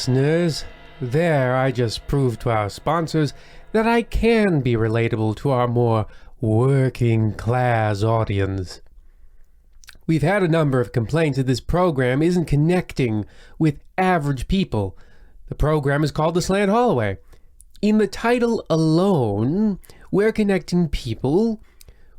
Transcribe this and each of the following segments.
listeners. There, I just proved to our sponsors that I can be relatable to our more working-class audience. We've had a number of complaints that this program isn't connecting with average people. The program is called the Slanted Hallway. In the title alone, we're connecting people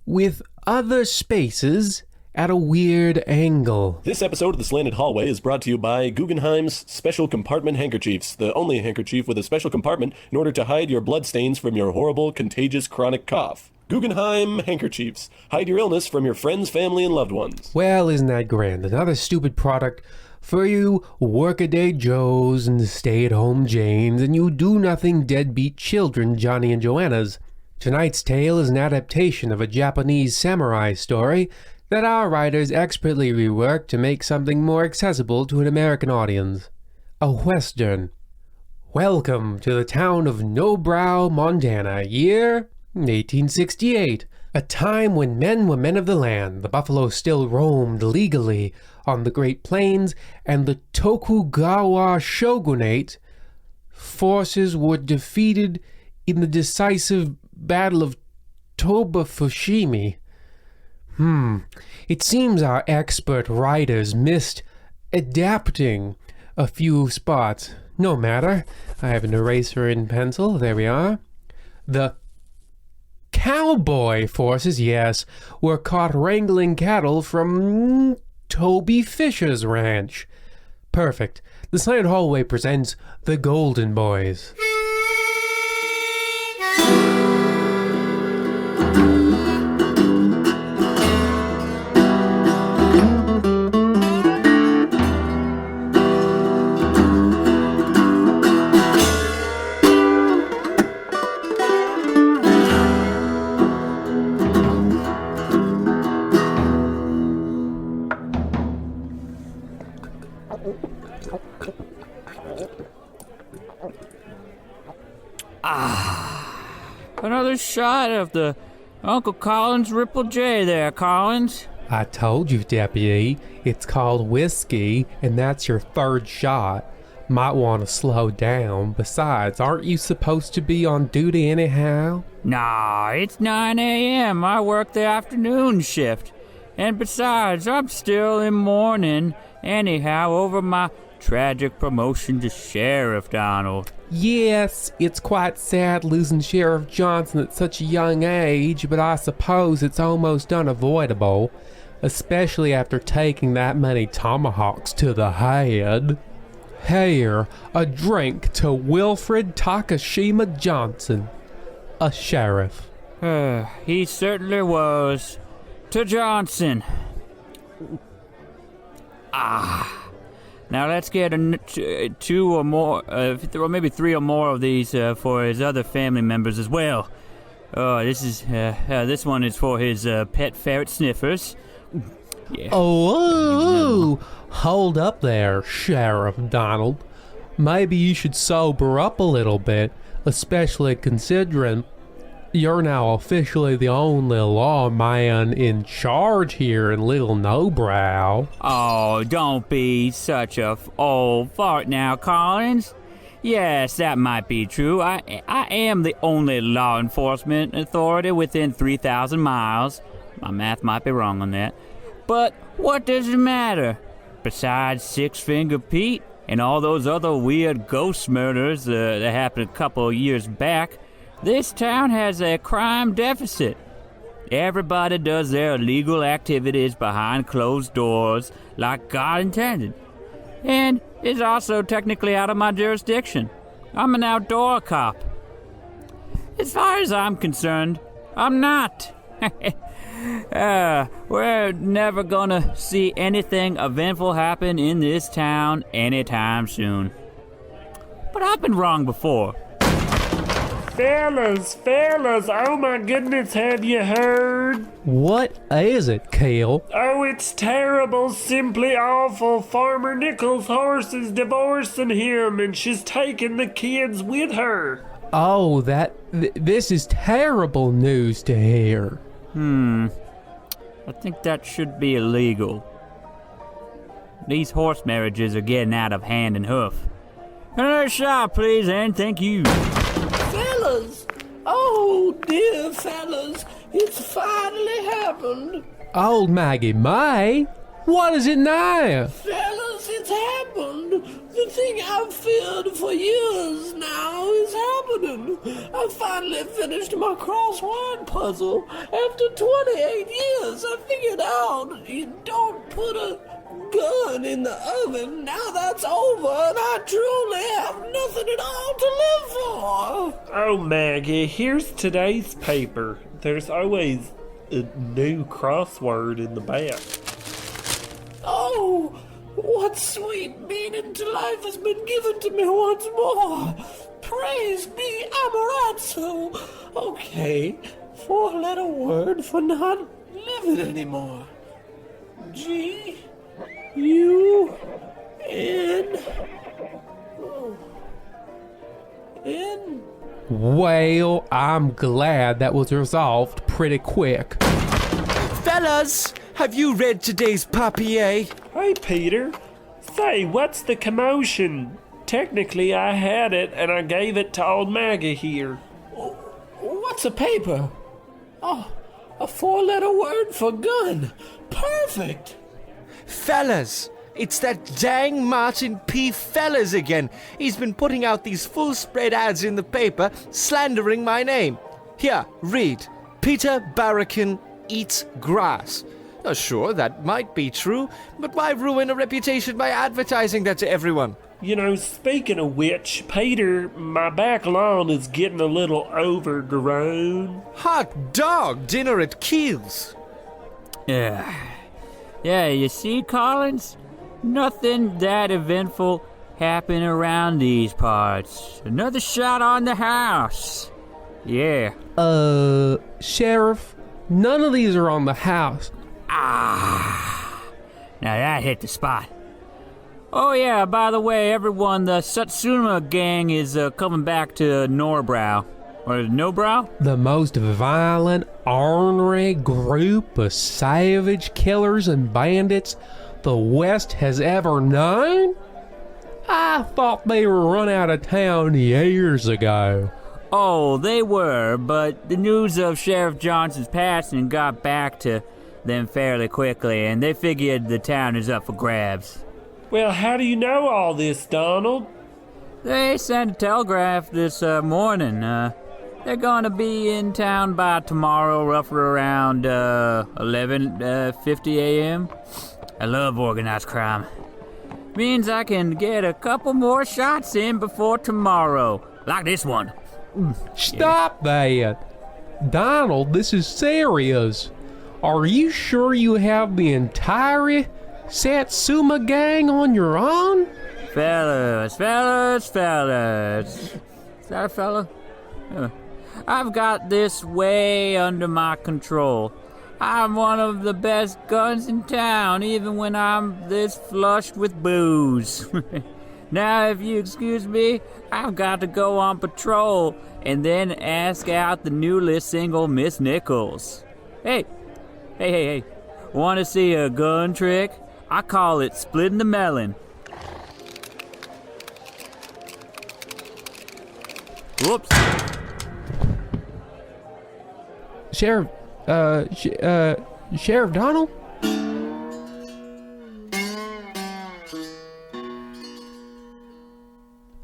with other spaces at a weird angle. This episode of the Slanted Hallway is brought to you by Guggenheim's Special Compartment Handkerchiefs, the only handkerchief with a special compartment in order to hide your bloodstains from your horrible, contagious, chronic cough. Guggenheim Handkerchiefs. Hide your illness from your friends, family, and loved ones. Well, isn't that grand? Another stupid product for you workaday Joes and stay-at-home Janes and you do-nothing deadbeat children, Johnny and Joannas. Tonight's tale is an adaptation of a Japanese samurai story that our writers expertly reworked to make something more accessible to an American audience. A Western. Welcome to the town of Nobrow, Montana, year 1868. A time when men were men of the land, the buffalo still roamed legally on the Great Plains, and the Tokugawa shogunate forces were defeated in the decisive Battle of Toba-Fushimi. It seems our expert writers missed adapting a few spots. No matter. I have an eraser and pencil. There we are. The cowboy forces, yes, were caught wrangling cattle from Toby Fisher's ranch. Perfect. The Slanted Hallway presents The Golden Boys. Another shot of the Uncle Collins Ripple J there, Collins. I told you, Deputy. It's called whiskey, and that's your third shot. Might want to slow down. Besides, aren't you supposed to be on duty anyhow? Nah, it's 9 a.m. I work the afternoon shift. And besides, I'm still in mourning anyhow over my tragic promotion to Sheriff, Donald. Yes, it's quite sad losing Sheriff Johnson at such a young age, but I suppose it's almost unavoidable, especially after taking that many tomahawks to the head. Here, a drink to Wilfred Takashima Johnson, a sheriff. He certainly was. To Johnson. Now let's get two or more, or maybe three or more of these for his other family members as well. This one is for his pet ferret Sniffers. Yeah. Oh, hold up there, Sheriff Donald. Maybe you should sober up a little bit, especially considering you're now officially the only lawman in charge here in Little Nobrow. Oh, don't be such a old fart now, Collins. Yes, that might be true. I am the only law enforcement authority within 3,000 miles. My math might be wrong on that. But what does it matter? Besides Six Finger Pete and all those other weird ghost murders that happened a couple of years back, this town has a crime deficit. Everybody does their illegal activities behind closed doors like God intended. And it's also technically out of my jurisdiction. I'm an outdoor cop. As far as I'm concerned, I'm not. We're never gonna see anything eventful happen in this town anytime soon. But I've been wrong before. Fellas, oh my goodness, have you heard? What is it, Kale? Oh, it's terrible, simply awful. Farmer Nichols' horse is divorcing him, and she's taking the kids with her. Oh, this is terrible news to hear. I think that should be illegal. These horse marriages are getting out of hand and hoof. Another shot, please, and thank you. Fellas! Oh, dear fellas, it's finally happened. Old Maggie May? What is it now? Fellas, it's happened. The thing I've feared for years now is happening. I finally finished my crossword puzzle. After 28 years, I figured out you don't put a gun in the oven. Now that's over, and I truly have nothing at all to live for. Oh, Maggie, here's today's paper. There's always a new crossword in the back. Oh, what sweet meaning to life has been given to me once more. Praise be Amorazzo. Okay, 4-letter word for not living anymore. G-U-N. N. Well, I'm glad that was resolved pretty quick. Fellas, have you read today's papier? Hey, Peter. Say, what's the commotion? Technically, I had it, and I gave it to old Maggie here. What's a paper? Oh, a 4-letter word for gun. Perfect. Fellas, it's that dang Martin P. Fellas again. He's been putting out these full spread ads in the paper, slandering my name. Here, read. Peter Barrakin eats grass. Sure, that might be true, but why ruin a reputation by advertising that to everyone? You know, speaking of which, Peter, my back lawn is getting a little overgrown. Hot dog dinner at Keel's. Yeah, you see, Collins? Nothing that eventful happened around these parts. Another shot on the house. Yeah. Sheriff, none of these are on the house. Now that hit the spot. Oh yeah, by the way, everyone, the Satsuma gang is coming back to Norbrow. Or Nobrow? The most violent, ornery group of savage killers and bandits the West has ever known? I thought they were run out of town years ago. Oh, they were, but the news of Sheriff Johnson's passing got back to them fairly quickly, and they figured the town is up for grabs. Well, how do you know all this, Donald? They sent a telegraph this morning. They're gonna be in town by tomorrow, roughly around 11:50 a.m. I love organized crime. Means I can get a couple more shots in before tomorrow, like this one. Stop that! Donald, this is serious. Are you sure you have the entire Satsuma gang on your own? Fellas. Is that a fella? I've got this way under my control. I'm one of the best guns in town, even when I'm this flushed with booze. Now, if you excuse me, I've got to go on patrol and then ask out the newly single Miss Nichols. Hey. Want to see a gun trick? I call it splitting the melon. Whoops. Sheriff Donald?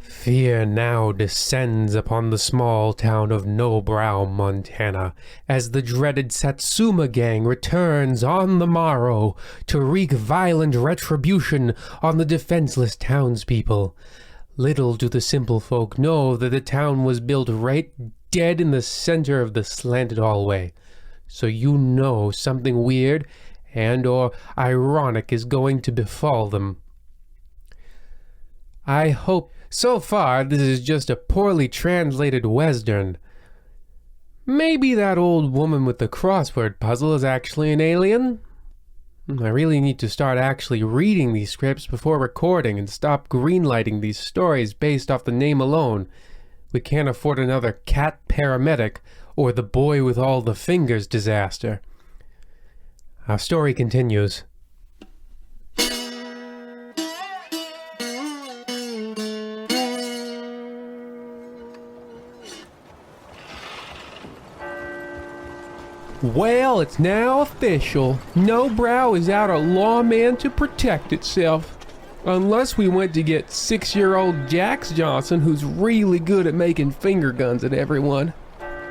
Fear now descends upon the small town of Nobrow, Montana, as the dreaded Satsuma gang returns on the morrow to wreak violent retribution on the defenseless townspeople. Little do the simple folk know that the town was built right dead in the center of the Slanted Hallway. So you know something weird and or ironic is going to befall them. I hope so far this is just a poorly translated Western. Maybe that old woman with the crossword puzzle is actually an alien? I really need to start actually reading these scripts before recording and stop greenlighting these stories based off the name alone. We can't afford another cat paramedic or the boy with all the fingers disaster. Our story continues. Well, it's now official. No Brow is out a lawman to protect itself. Unless we went to get 6-year-old Jax Johnson, who's really good at making finger guns at everyone.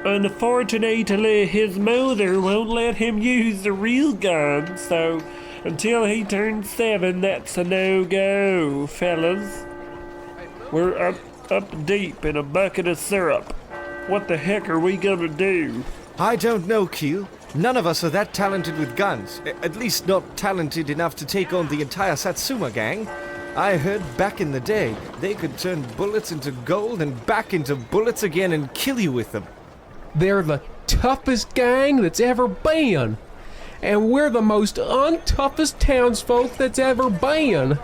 Unfortunately, his mother won't let him use the real gun, so until he turns 7, that's a no-go, fellas. We're up deep in a bucket of syrup. What the heck are we gonna do? I don't know, Q. None of us are that talented with guns. At least not talented enough to take on the entire Satsuma gang. I heard back in the day, they could turn bullets into gold and back into bullets again and kill you with them. They're the toughest gang that's ever been. And we're the most untoughest townsfolk that's ever been.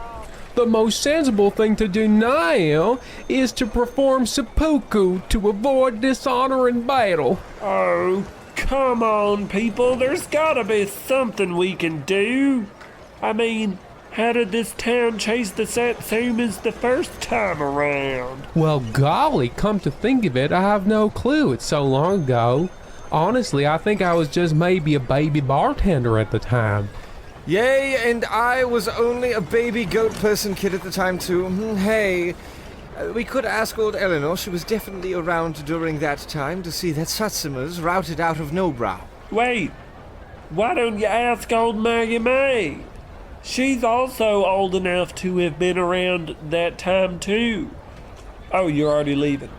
The most sensible thing to do now is to perform seppuku to avoid dishonor in battle. Oh, come on, people. There's gotta be something we can do. I mean, how did this town chase the Satsumas the first time around? Well, golly, come to think of it, I have no clue. It's so long ago. Honestly, I think I was just maybe a baby bartender at the time. Yay, and I was only a baby goat person kid at the time too. Hey, we could ask old Eleanor. She was definitely around during that time to see that Satsumas routed out of Nobrow. Wait, why don't you ask old Maggie May? She's also old enough to have been around that time too. Oh, you're already leaving.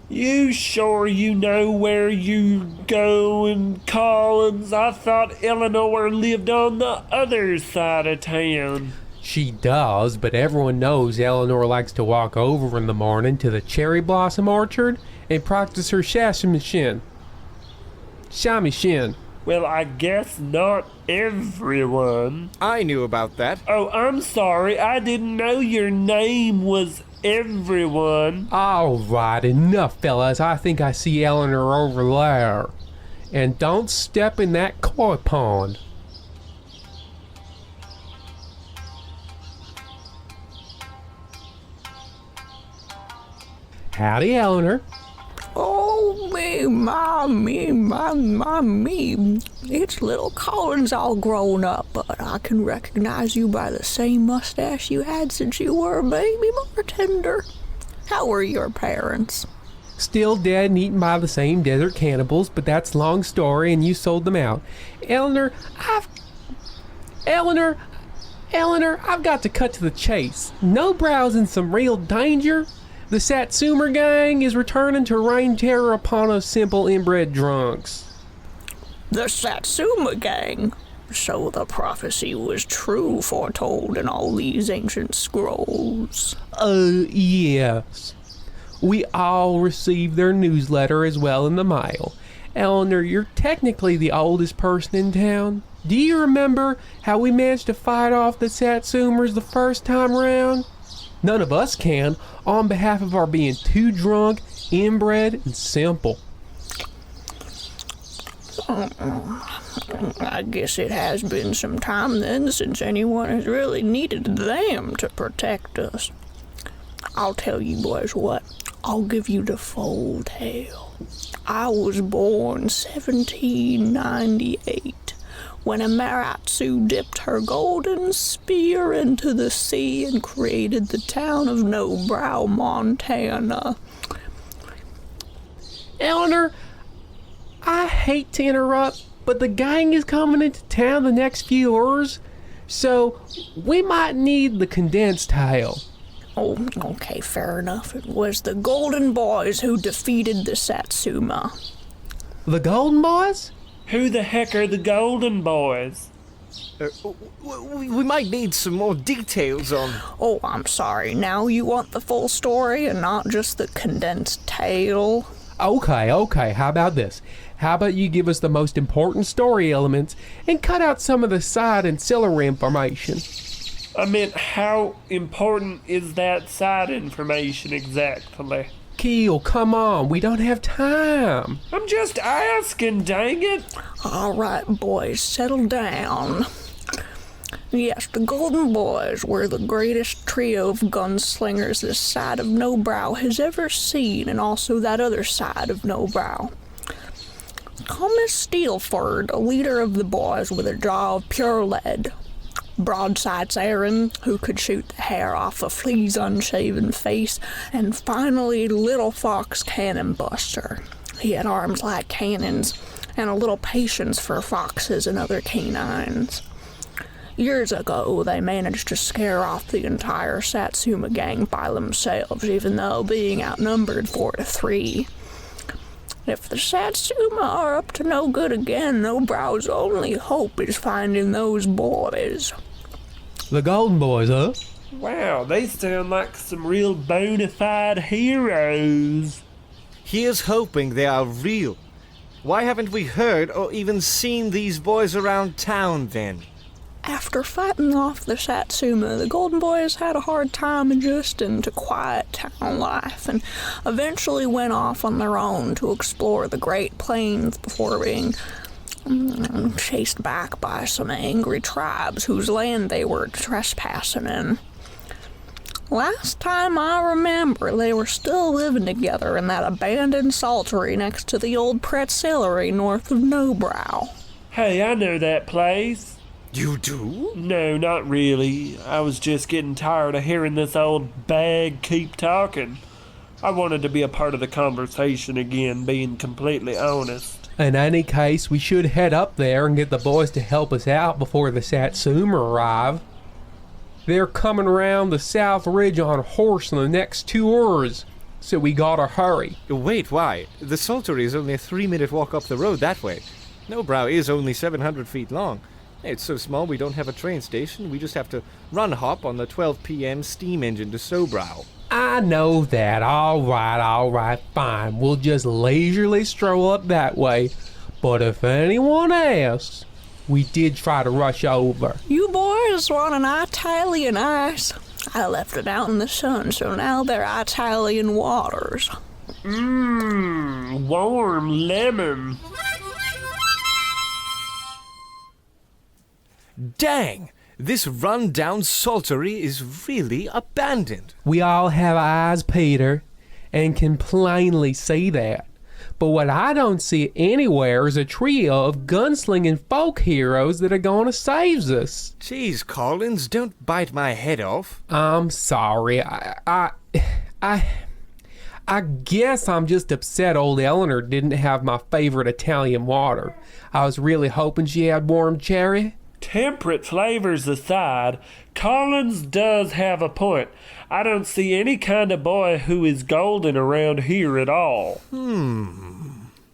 You sure you know where you going, Collins? I thought Eleanor lived on the other side of town. She does, but everyone knows Eleanor likes to walk over in the morning to the cherry blossom orchard and practice her shamisen. Well, I guess not everyone. I knew about that. Oh, I'm sorry. I didn't know your name was everyone. All right, enough, fellas. I think I see Eleanor over there. And don't step in that koi pond. Howdy, Eleanor. Oh, me. It's little Collins all grown up, but I can recognize you by the same mustache you had since you were a baby bartender. How were your parents? Still dead and eaten by the same desert cannibals, but that's a long story and you sold them out. Eleanor, I've got to cut to the chase. Nobrow's in some real danger. The Satsuma gang is returning to rain terror upon us simple inbred drunks. The Satsuma gang? So the prophecy was true foretold in all these ancient scrolls. Yes. We all received their newsletter as well in the mail. Eleanor, you're technically the oldest person in town. Do you remember how we managed to fight off the Satsumas the first time round? None of us can, on behalf of our being too drunk, inbred, and simple. I guess it has been some time then since anyone has really needed them to protect us. I'll tell you boys what, I'll give you the full tale. I was born 1798. When Amaratsu dipped her golden spear into the sea and created the town of Nobrow, Montana. Eleanor, I hate to interrupt, but the gang is coming into town the next few hours, so we might need the condensed tale. Oh, okay, fair enough. It was the Golden Boys who defeated the Satsuma. The Golden Boys? Who the heck are the Golden Boys? We might need some more details on... Oh, I'm sorry. Now you want the full story and not just the condensed tale? Okay. How about this? How about you give us the most important story elements and cut out some of the side ancillary information? I meant, how important is that side information exactly? Keel, come on, we don't have time. I'm just asking, dang it. All right, boys, settle down. Yes, the Golden Boys were the greatest trio of gunslingers this side of No Brow has ever seen, and also that other side of No Brow. Thomas Steelford, a leader of the boys with a jaw of pure lead. Broadsides Aaron, who could shoot the hair off a flea's unshaven face, and finally Little Fox Cannon Buster. He had arms like cannons, and a little patience for foxes and other canines. Years ago, they managed to scare off the entire Satsuma gang by themselves, even though being outnumbered 4-3. If the Satsuma are up to no good again, No Brow's only hope is finding those boys. The Golden Boys, huh? Wow, they sound like some real bona fide heroes. Here's hoping they are real. Why haven't we heard or even seen these boys around town then? After fighting off the Satsuma, the Golden Boys had a hard time adjusting to quiet town life and eventually went off on their own to explore the Great Plains before being chased back by some angry tribes whose land they were trespassing in. Last time I remember, they were still living together in that abandoned saltery next to the old pretzelery north of No Brow. Hey, I know that place. You do? No, not really. I was just getting tired of hearing this old bag keep talking. I wanted to be a part of the conversation again, being completely honest. In any case, we should head up there and get the boys to help us out before the Satsuma arrive. They're coming around the South Ridge on horse in the next 2 hours, so we gotta hurry. Wait, why? The Saltery is only a 3-minute walk up the road that way. No Brow is only 700 feet long. It's so small we don't have a train station. We just have to run hop on the 12 p.m. steam engine to Sobrow. I know that. All right, fine. We'll just leisurely stroll up that way. But if anyone asks, we did try to rush over. You boys want an Italian ice? I left it out in the sun, so now they're Italian waters. Warm lemon. Dang! This run-down saltery is really abandoned. We all have eyes, Peter, and can plainly see that. But what I don't see anywhere is a trio of gunslinging folk heroes that are going to save us. Jeez, Collins, don't bite my head off. I'm sorry. I guess I'm just upset old Eleanor didn't have my favorite Italian water. I was really hoping she had warm cherry. Temperate flavors aside, Collins does have a point. I don't see any kind of boy who is golden around here at all.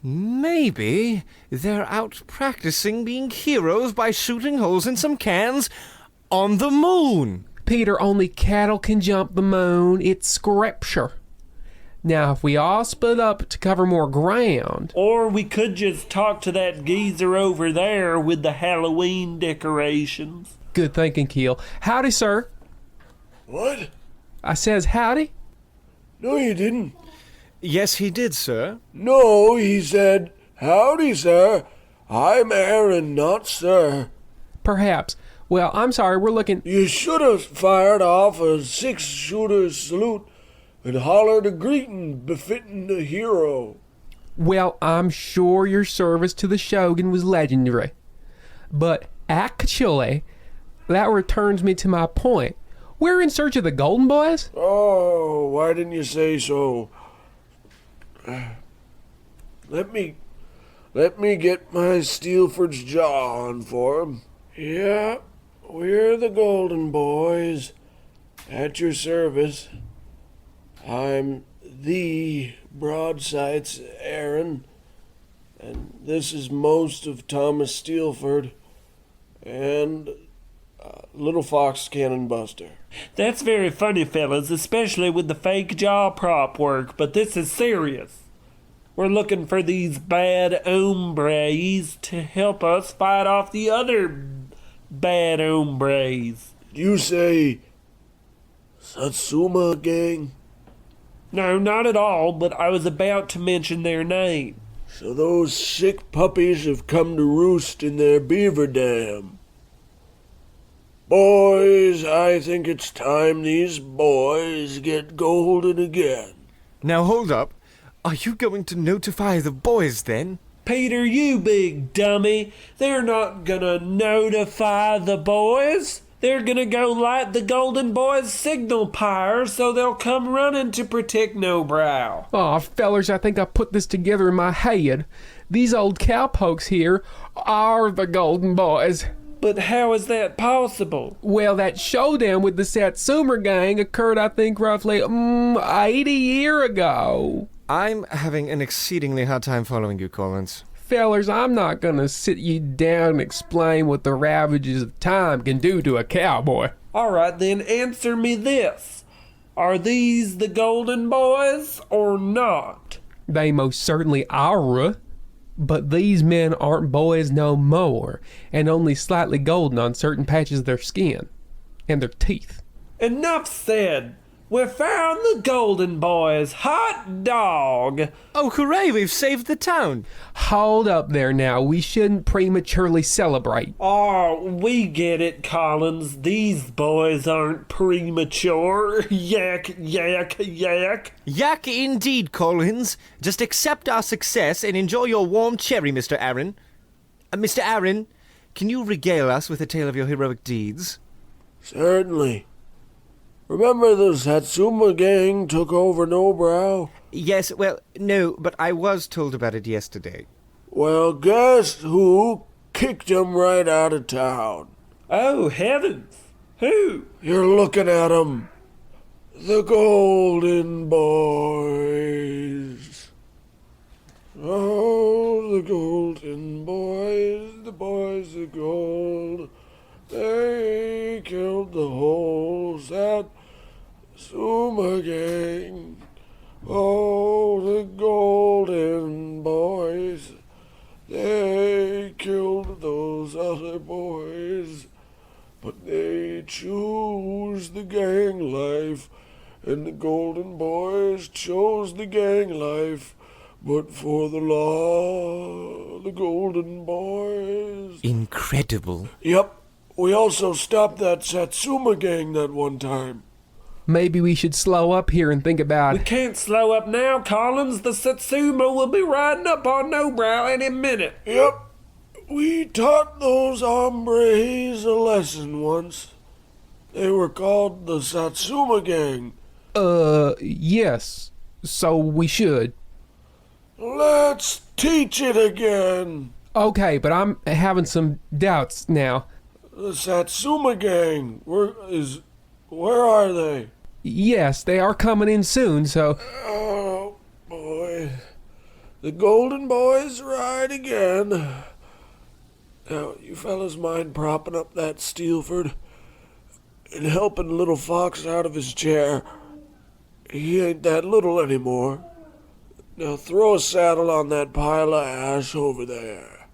Maybe they're out practicing being heroes by shooting holes in some cans on the moon. Peter, only cattle can jump the moon. It's scripture. Now, if we all split up to cover more ground... Or we could just talk to that geezer over there with the Halloween decorations. Good thinking, Keel. Howdy, sir. What? I says howdy. No, you didn't. Yes, he did, sir. No, he said, howdy, sir. I'm Aaron, not sir. Perhaps. Well, I'm sorry, we're looking... You should have fired off a 6-shooter salute and hollered a greeting befitting a hero. Well, I'm sure your service to the Shogun was legendary. But actually, that returns me to my point. We're in search of the Golden Boys? Oh, why didn't you say so? Let me get my Steelford's jaw on for 'em. Yeah, we're the Golden Boys. At your service. I'm the Broadsides Aaron, and this is most of Thomas Steelford and Little Fox Cannon Buster. That's very funny, fellas, especially with the fake jaw prop work, but this is serious. We're looking for these bad hombres to help us fight off the other bad hombres. You say Satsuma gang? No, not at all, but I was about to mention their name. So those sick puppies have come to roost in their beaver dam. Boys, I think it's time these boys get golden again. Now hold up. Are you going to notify the boys then? Peter, you big dummy. They're not gonna notify the boys. They're gonna go light the Golden Boys' signal pyre so they'll come running to protect Nobrow. Aw, fellers, I think I put this together in my head. These old cowpokes here are the Golden Boys. But how is that possible? Well, that showdown with the Satsuma gang occurred, I think, roughly 80 years ago. I'm having an exceedingly hard time following you, Collins. Fellers, I'm not gonna sit you down and explain what the ravages of time can do to a cowboy. All right, then answer me this. Are these the Golden Boys or not? They most certainly are, but these men aren't boys no more, and only slightly golden on certain patches of their skin and their teeth. Enough said. We found the Golden Boys. Hot dog. Oh, hooray, we've saved the town. Hold up there now. We shouldn't prematurely celebrate. Oh, we get it, Collins. These boys aren't premature. Yak, yak, yak. Yak indeed, Collins. Just accept our success and enjoy your warm cherry, Mr. Aaron. Mr. Aaron, can you regale us with a tale of your heroic deeds? Certainly. Remember the Satsuma gang took over Nobrow? Yes, well, no, but I was told about it yesterday. Well, guess who kicked them right out of town? Oh, heavens. Who? You're looking at them. The Golden Boys. Oh, the Golden Boys, the boys of gold. They killed the whole Satsuma gang. Oh, the Golden Boys. They killed those other boys. But they choose the gang life. And the Golden Boys chose the gang life. But for the law, the Golden Boys. Incredible. Yep. We also stopped that Satsuma gang that one time. Maybe we should slow up here and think about... We can't slow up now, Collins. The Satsuma will be riding up on Nobrow any minute. Yep. We taught those hombres a lesson once. They were called the Satsuma gang. Yes. So we should. Let's teach it again. Okay, but I'm having some doubts now. The Satsuma gang. Where are they? Yes, they are coming in soon, so... Oh, boy. The Golden Boys ride again. Now, you fellas mind propping up that Steelford and helping Little Fox out of his chair? He ain't that little anymore. Now throw a saddle on that pile of ash over there.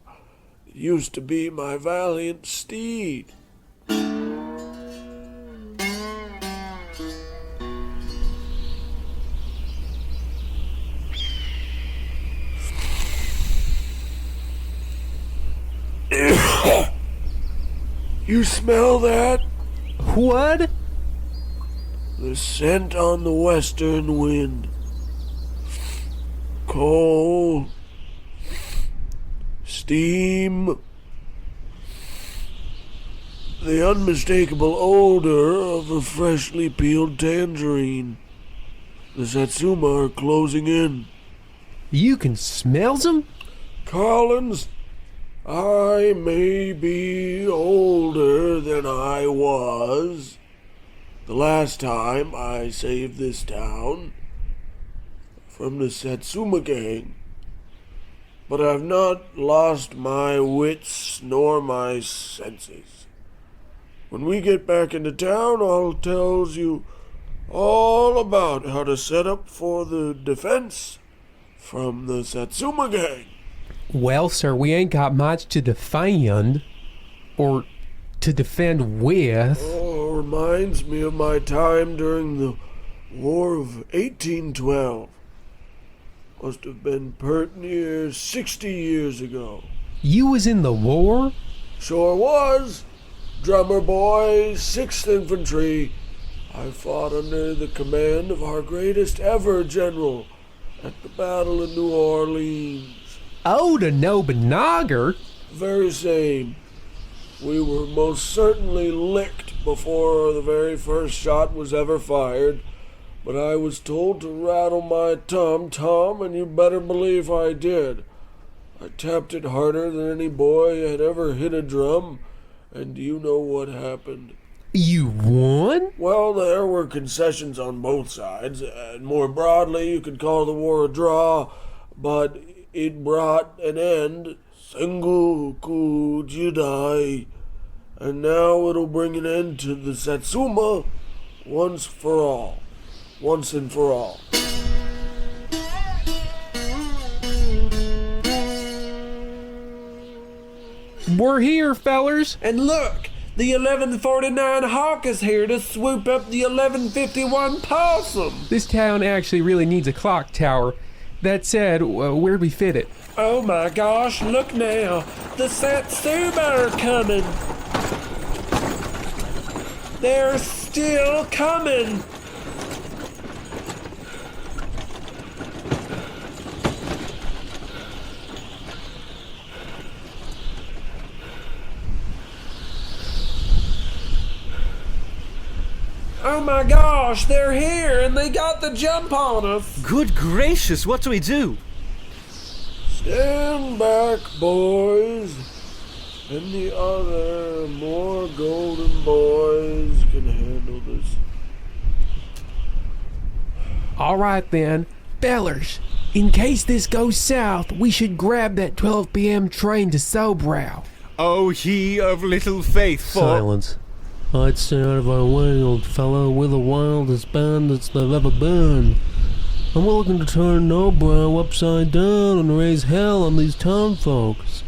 It used to be my valiant steed. You smell that? What? The scent on the western wind. Coal. Steam. The unmistakable odor of a freshly peeled tangerine. The Satsuma are closing in. You can smell them? Collins, I may be older than I was the last time I saved this town from the Satsuma gang, but I've not lost my wits nor my senses. When we get back into town, I'll tell you all about how to set up for the defense from the Satsuma gang. Well, sir, we ain't got much to defend, or to defend with. Oh, reminds me of my time during the War of 1812. Must have been pert near 60 years ago. You was in the war? Sure was. drummer boy, 6th Infantry. I fought under the command of our greatest ever general at the Battle of New Orleans. Oh, the Nobunaga? Very same. We were most certainly licked before the very first shot was ever fired, but I was told to rattle my tom-tom, and you better believe I did. I tapped it harder than any boy had ever hit a drum, and do you know what happened? You won? Well, there were concessions on both sides, and more broadly, you could call the war a draw, but it brought an end. Sengoku Jidai. And now it'll bring an end to the Satsuma once for all. Once and for all. We're here, fellers. And look, the 1149 Hawk is here to swoop up the 1151 Possum. This town actually really needs a clock tower. That said, where'd we fit it? Oh my gosh, look now. The Satsuma are coming. They're still coming. Oh my gosh, they're here and they got the jump on us. Good gracious, what do we do? Stand back, boys. And the other, more golden boys can handle this. All right, then. Fellers, in case this goes south, we should grab that 12 p.m. train to Sobrow. Oh, ye of little faith, for... Silence. I'd stay out of our way, old fellow. We're the wildest bandits they've ever been. And we're looking to turn Nobrow upside down and raise hell on these town folks.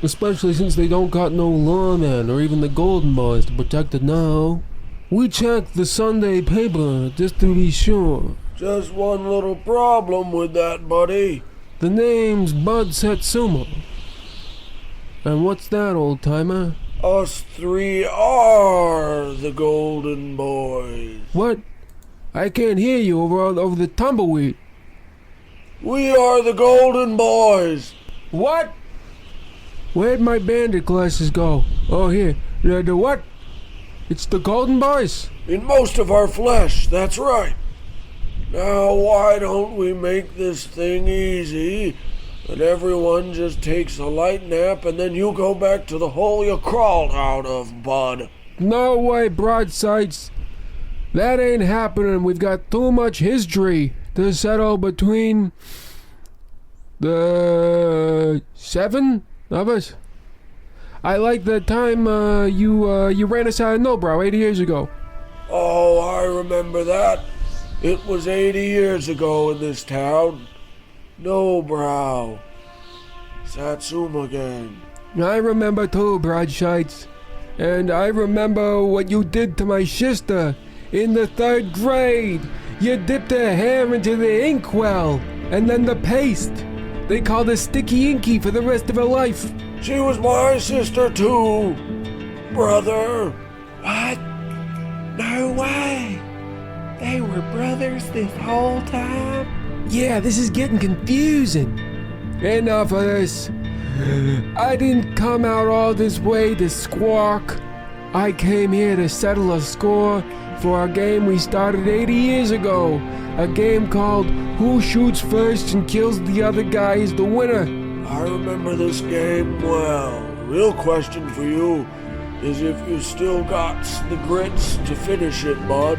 Especially since they don't got no lawmen or even the Golden Boys to protect it now. We checked the Sunday paper just to be sure. Just one little problem with that, buddy. The name's Bud Satsuma. And what's that, old-timer? Us three are the golden boys. What? I can't hear you over the tumbleweed. We are the golden boys. What? Where'd my bandit glasses go? Oh, here. The what? It's the Golden Boys. In most of our flesh, that's right. Now, why don't we make this thing easy, and everyone just takes a light nap, and then you go back to the hole you crawled out of, bud. No way, broadsides. That ain't happening. We've got too much history to settle between the 7 of us. I like the time you ran us out of Nobrow 80 years ago. Oh, I remember that. It was 80 years ago in this town. Nobrow. Satsuma gang. I remember too, broadshides. And I remember what you did to my sister in the 3rd grade. You dipped her hair into the inkwell and then the paste. They called her Sticky Inky for the rest of her life. She was my sister too, brother. What? No way. They were brothers this whole time? Yeah, this is getting confusing. Enough of this. I didn't come out all this way to squawk. I came here to settle a score for a game we started 80 years ago. A game called Who Shoots First and Kills the Other Guy is the Winner. I remember this game well. The real question for you is if you still got the grits to finish it, bud.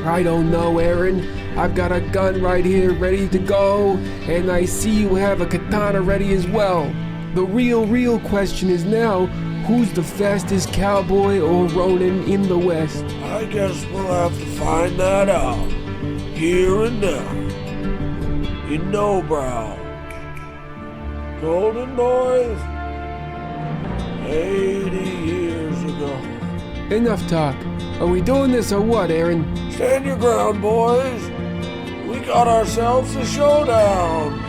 I don't know, Aaron. I've got a gun right here ready to go, and I see you have a katana ready as well. The real question is now, who's the fastest cowboy or ronin in the West? I guess we'll have to find that out. Here and now. In Nobrow. Golden Boys. 80 years ago. Enough talk. Are we doing this or what, Aaron? Stand your ground, boys. We got ourselves a showdown.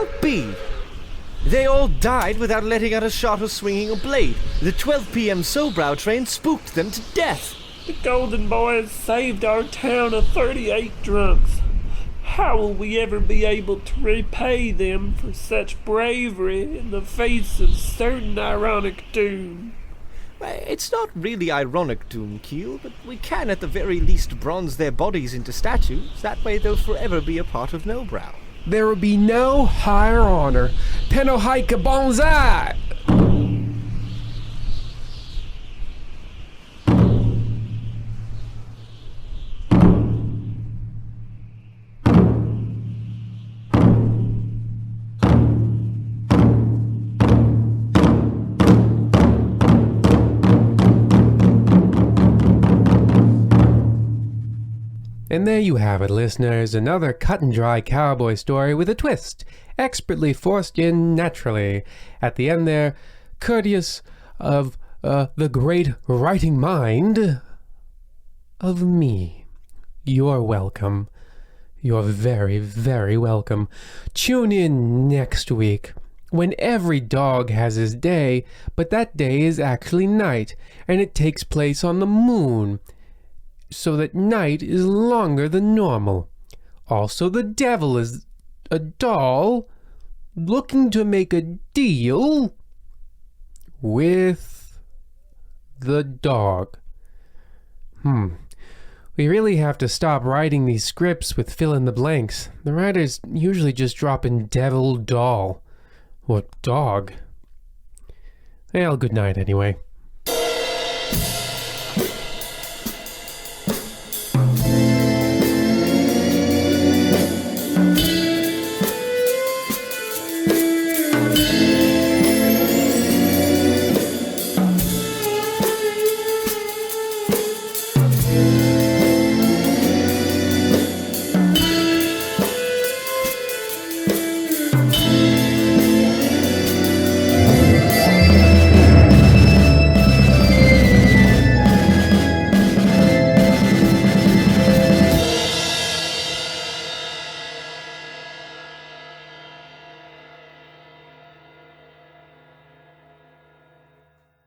about B? They all died without letting out a shot or swinging a blade. The 12 p.m. Sobrow train spooked them to death. The Golden Boys saved our town of 38 drunks. How will we ever be able to repay them for such bravery in the face of certain ironic doom? Well, it's not really ironic doom, Keel, but we can at the very least bronze their bodies into statues. That way they'll forever be a part of Nobrow. There will be no higher honor. Penohaika Bonsai! And there you have it, listeners, another cut-and-dry cowboy story with a twist, expertly forced in naturally. At the end there, courteous of the great writing mind of me. You're welcome. You're very, very welcome. Tune in next week, when every dog has his day, but that day is actually night, and it takes place on the moon, so that night is longer than normal. Also, the devil is a doll looking to make a deal with the dog. We really have to stop writing these scripts with fill-in-the-blanks. The writers usually just drop in devil, doll, or dog. Well, good night anyway.